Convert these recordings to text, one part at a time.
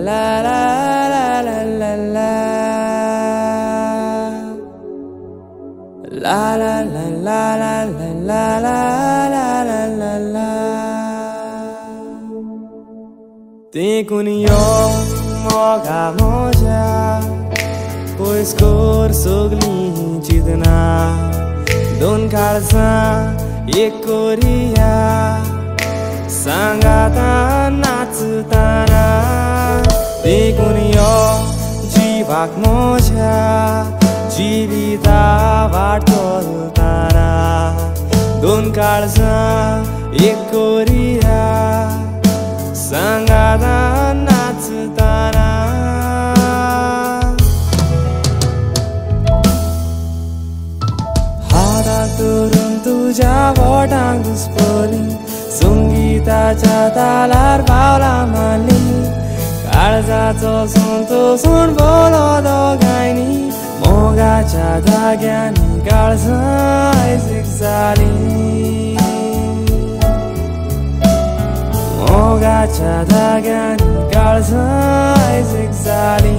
la la la la la la la la la la la la la la la la Tem kunio moga moja pois cor sogli chidna don kalsa ekoria sangata natsutana Tem kunio jivak moja jivita vartoltana don kalsa ekoria sangata natsutana Turun tuja vodang duspoli Sungitacha talar paula mali Kalzacho sunto sun bolo dogaini Mogacha dagyani kalza zigzali Mogacha dagyani kalza zigzali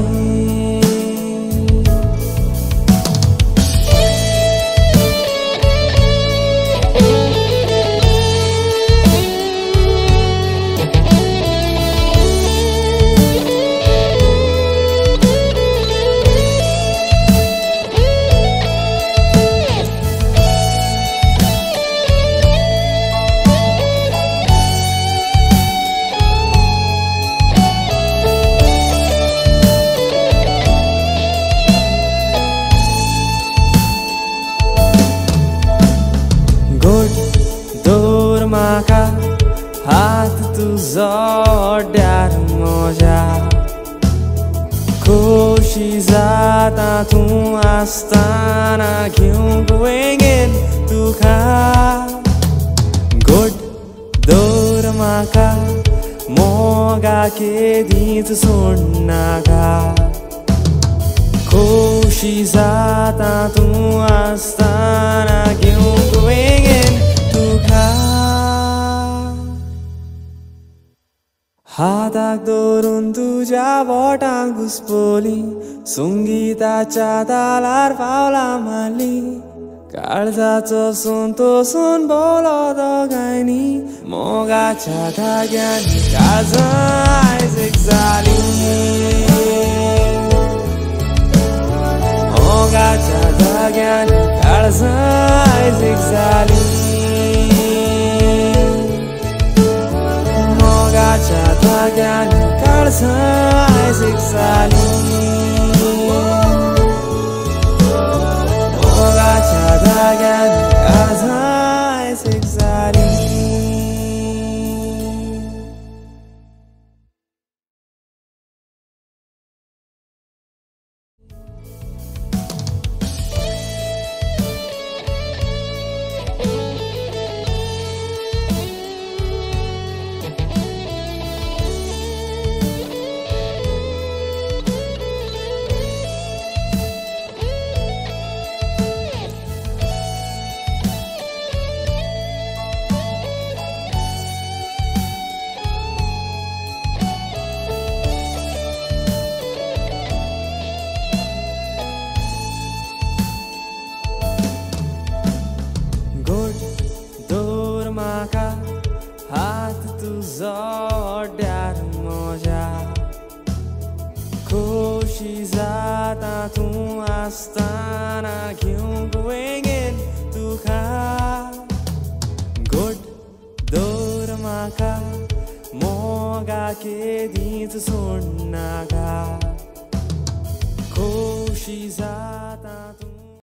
Maka hat tu zodar moja Koshi zata tu astana kyun goengen tu kha God dor maka moga ke dit sunnaga Koshi zata tu astana kyun goengen tu kha Hatak dorun tuja vodang duspoli Sungitacha talar paula mali Kalzacho sunto sun bolo dogaini Mogacha dagyani kalza zigzali Mogacha dagyani kalza zigzali Mogacha dagyani kalza zigzali Mogacha dagyani kalza zigzali Hat tu zodar moja Koshi zata tu astana kyun goengen tu kha God dor maka moga ke dit sunnaga Koshi zata tu